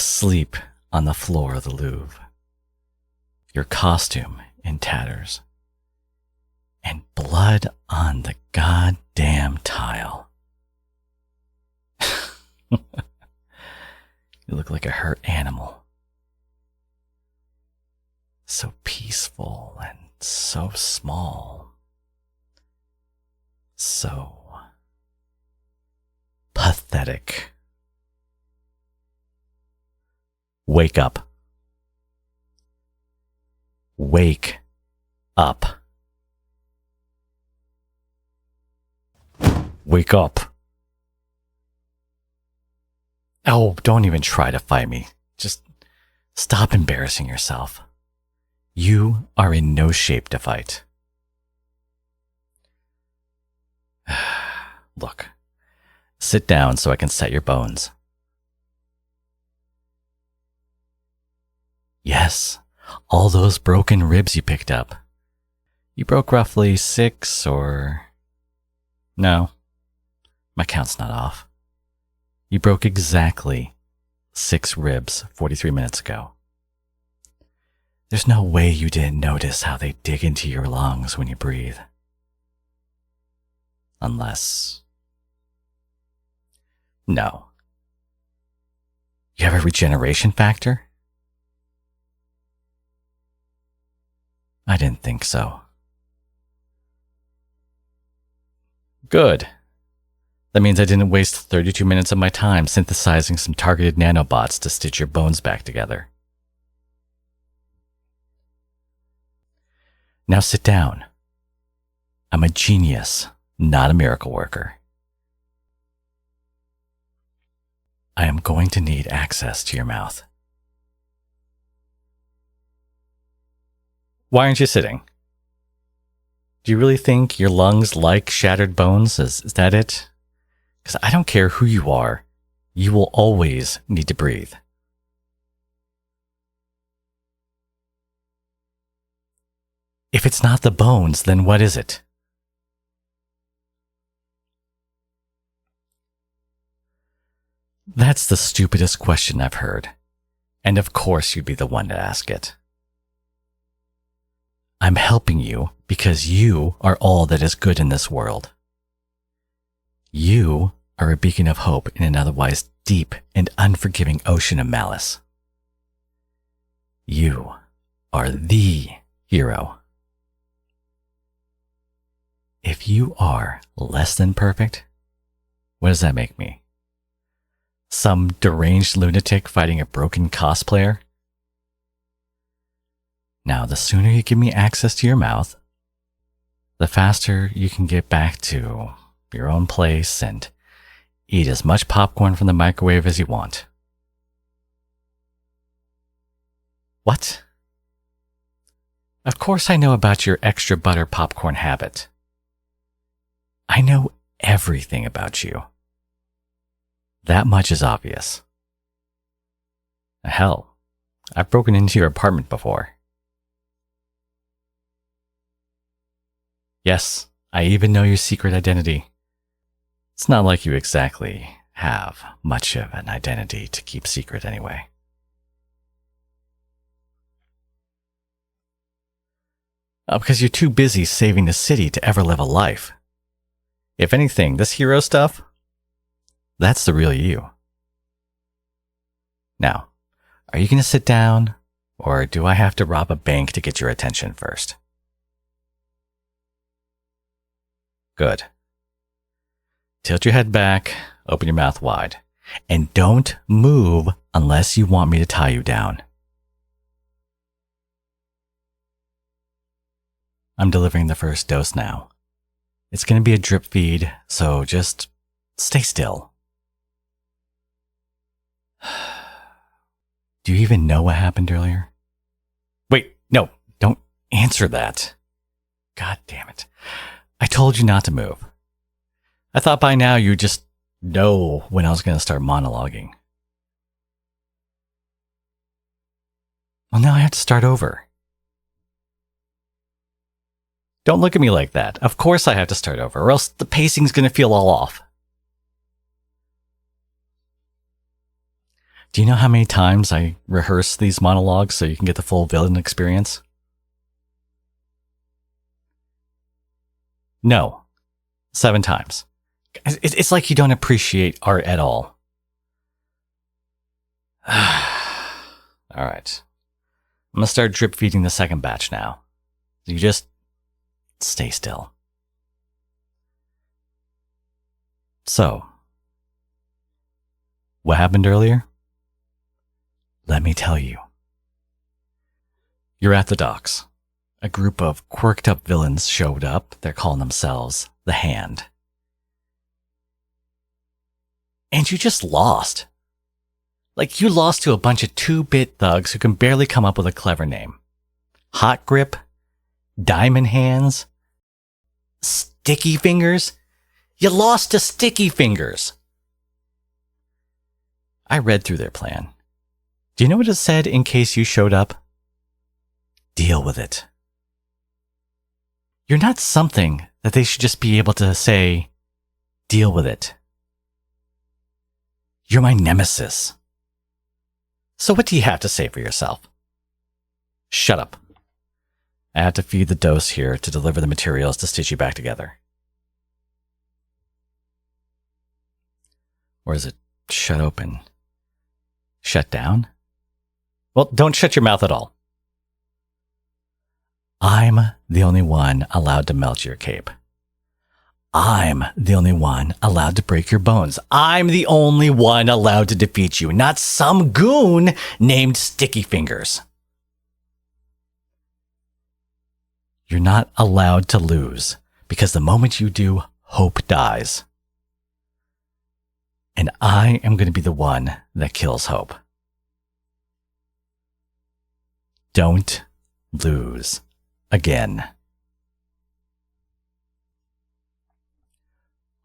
asleep on the floor of the Louvre, your costume in tatters, and blood on the goddamn tile. You look like a hurt animal. So peaceful and so small. So pathetic. Wake up. Wake up. Wake up. Oh, don't even try to fight me. Just stop embarrassing yourself. You are in no shape to fight. Look, sit down so I can set your bones. Yes, all those broken ribs you picked up. You broke roughly 6 or... No, my count's not off. You broke exactly 6 ribs 43 minutes ago. There's no way you didn't notice how they dig into your lungs when you breathe. Unless... No. You have a regeneration factor? I didn't think so. Good. That means I didn't waste 32 minutes of my time synthesizing some targeted nanobots to stitch your bones back together. Now sit down. I'm a genius, not a miracle worker. I am going to need access to your mouth. Why aren't you sitting? Do you really think your lungs like shattered bones? Is that it? Because I don't care who you are, you will always need to breathe. If it's not the bones, then what is it? That's the stupidest question I've heard. And of course you'd be the one to ask it. I'm helping you because you are all that is good in this world. You are a beacon of hope in an otherwise deep and unforgiving ocean of malice. You are the hero. If you are less than perfect, what does that make me? Some deranged lunatic fighting a broken cosplayer? Now, the sooner you give me access to your mouth, the faster you can get back to your own place and eat as much popcorn from the microwave as you want. What? Of course I know about your extra butter popcorn habit. I know everything about you. That much is obvious. Hell, I've broken into your apartment before. Yes, I even know your secret identity. It's not like you exactly have much of an identity to keep secret anyway. Because you're too busy saving the city to ever live a life. If anything, this hero stuff, that's the real you. Now, are you going to sit down, or do I have to rob a bank to get your attention first? Good. Tilt your head back, open your mouth wide, and don't move unless you want me to tie you down. I'm delivering the first dose now. It's going to be a drip feed, so just stay still. Do you even know what happened earlier? Wait, no, don't answer that. God damn it. I told you not to move. I thought by now you'd just know when I was going to start monologuing. Well, now I have to start over. Don't look at me like that. Of course I have to start over, or else the pacing's going to feel all off. Do you know how many times I rehearse these monologues so you can get the full villain experience? No. 7 times. It's like you don't appreciate art at all. Alright. I'm gonna start drip feeding the second batch now. You just stay still. So, what happened earlier? Let me tell you. You're at the docks. A group of quirked up villains showed up. They're calling themselves the Hand. And you just lost. Like, you lost to a bunch of 2-bit thugs who can barely come up with a clever name. Hot Grip, Diamond Hands, Sticky Fingers. You lost to Sticky Fingers. I read through their plan. Do you know what it said in case you showed up? Deal with it. You're not something that they should just be able to say, deal with it. You're my nemesis. So what do you have to say for yourself? Shut up. I have to feed the dose here to deliver the materials to stitch you back together. Or is it shut open? Shut down? Well, don't shut your mouth at all. I'm the only one allowed to melt your cape. I'm the only one allowed to break your bones. I'm the only one allowed to defeat you, not some goon named Sticky Fingers. You're not allowed to lose, because the moment you do, hope dies. And I am going to be the one that kills hope. Don't lose again.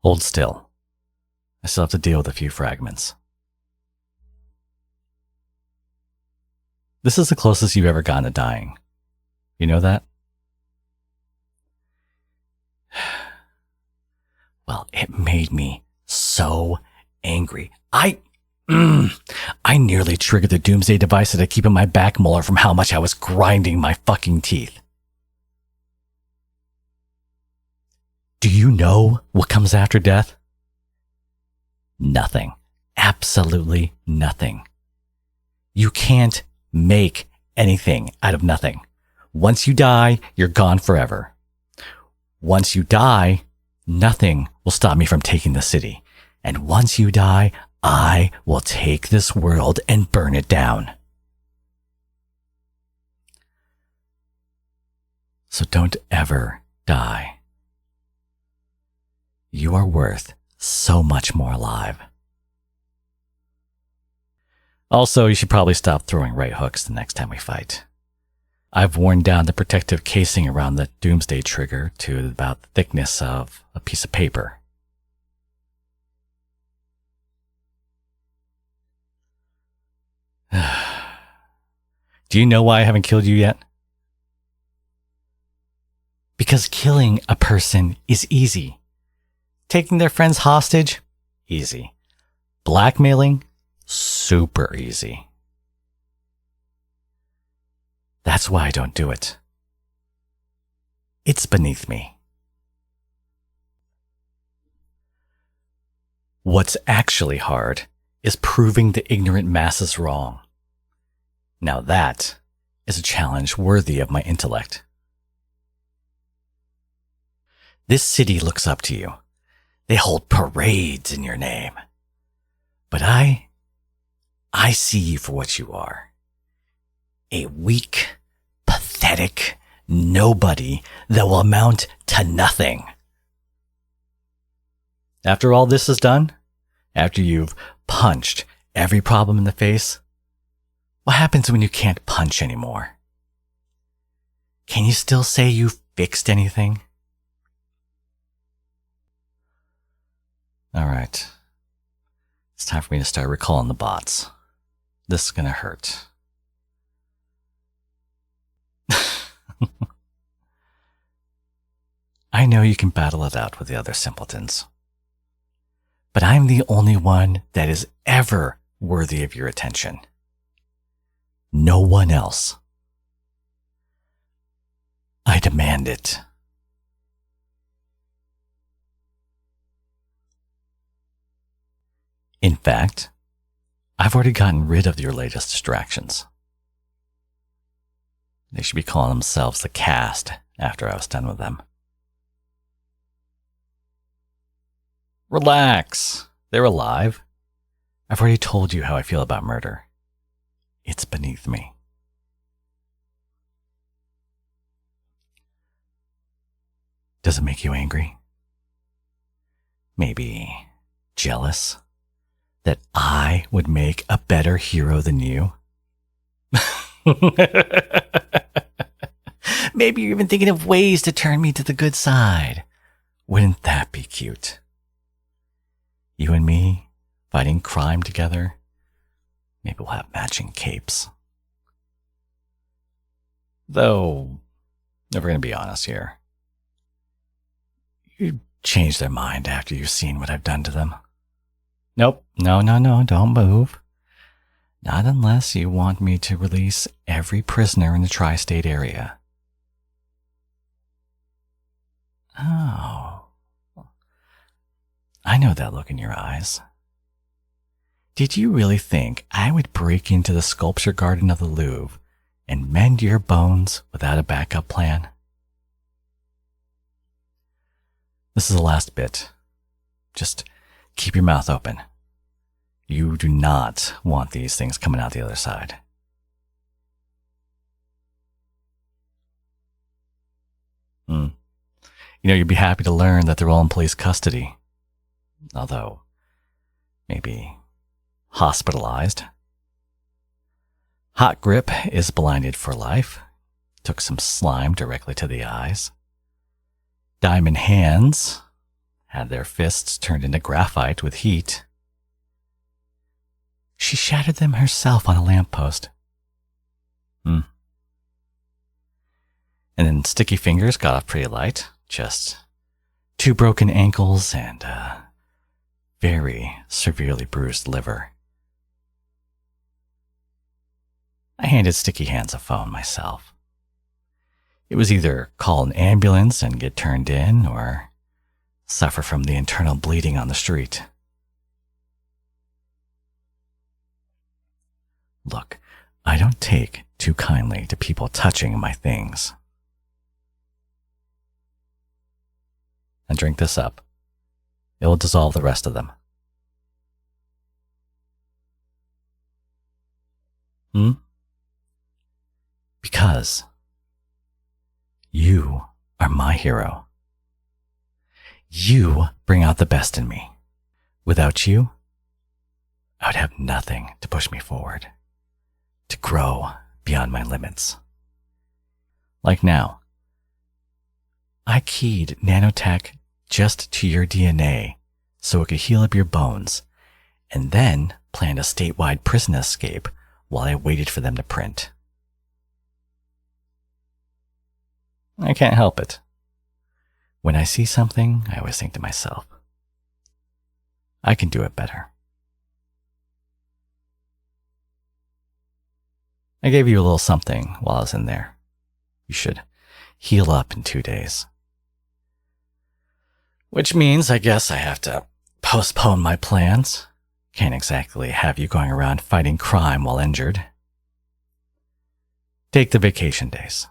Hold still. I still have to deal with a few fragments. This is the closest you've ever gotten to dying. You know that? Well, it made me so angry. I nearly triggered the doomsday device that I keep in my back molar from how much I was grinding my fucking teeth. Do you know what comes after death? Nothing. Absolutely nothing. You can't make anything out of nothing. Once you die, you're gone forever. Once you die, nothing will stop me from taking the city. And once you die, I will take this world and burn it down. So don't ever die. You are worth so much more alive. Also, you should probably stop throwing right hooks the next time we fight. I've worn down the protective casing around the doomsday trigger to about the thickness of a piece of paper. Do you know why I haven't killed you yet? Because killing a person is easy. Taking their friends hostage? Easy. Blackmailing? Super easy. That's why I don't do it. It's beneath me. What's actually hard is proving the ignorant masses wrong. Now that is a challenge worthy of my intellect. This city looks up to you. They hold parades in your name. But I see you for what you are. A weak, pathetic nobody that will amount to nothing. After all this is done, after you've punched every problem in the face, what happens when you can't punch anymore? Can you still say you fixed anything? All right. It's time for me to start recalling the bots. This is gonna hurt. I know you can battle it out with the other simpletons. But I'm the only one that is ever worthy of your attention. No one else. I demand it. In fact, I've already gotten rid of your latest distractions. They should be calling themselves the cast after I was done with them. Relax. They're alive. I've already told you how I feel about murder. It's beneath me. Does it make you angry? Maybe jealous that I would make a better hero than you? Maybe you're even thinking of ways to turn me to the good side. Wouldn't that be cute? You and me fighting crime together. Maybe we'll have matching capes. Though, if we're going to be honest here, you'd change their mind after you've seen what I've done to them. Nope, no, don't move. Not unless you want me to release every prisoner in the tri-state area. Oh. I know that look in your eyes. Did you really think I would break into the sculpture garden of the Louvre and mend your bones without a backup plan? This is the last bit. Just keep your mouth open. You do not want these things coming out the other side. You'd be happy to learn that they're all in police custody. Although, maybe hospitalized. Hot Grip is blinded for life. Took some slime directly to the eyes. Diamond Hands had their fists turned into graphite with heat. She shattered them herself on a lamppost. And then Sticky Fingers got off pretty light. Just 2 broken ankles and a very severely bruised liver. I handed Sticky Hands a phone myself. It was either call an ambulance and get turned in or suffer from the internal bleeding on the street. Look, I don't take too kindly to people touching my things. And drink this up. It will dissolve the rest of them. Because you are my hero. You bring out the best in me. Without you, I would have nothing to push me forward, to grow beyond my limits. Like now, I keyed nanotech just to your DNA so it could heal up your bones, and then planned a statewide prison escape while I waited for them to print. I can't help it. When I see something, I always think to myself, I can do it better. I gave you a little something while I was in there. You should heal up in 2 days. Which means I guess I have to postpone my plans. Can't exactly have you going around fighting crime while injured. Take the vacation days,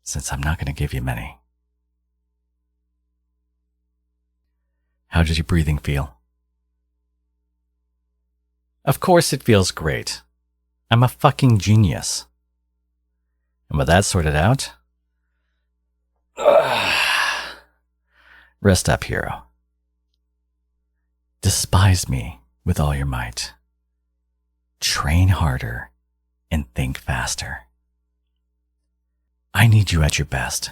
since I'm not going to give you many. How does your breathing feel? Of course it feels great. I'm a fucking genius. And with that sorted out, rest up, hero. Despise me with all your might. Train harder and think faster. I need you at your best,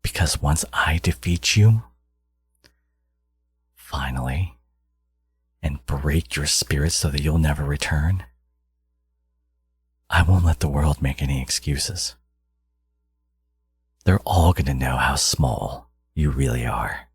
because once I defeat you, finally, and break your spirit so that you'll never return, I won't let the world make any excuses. They're all going to know how small you really are.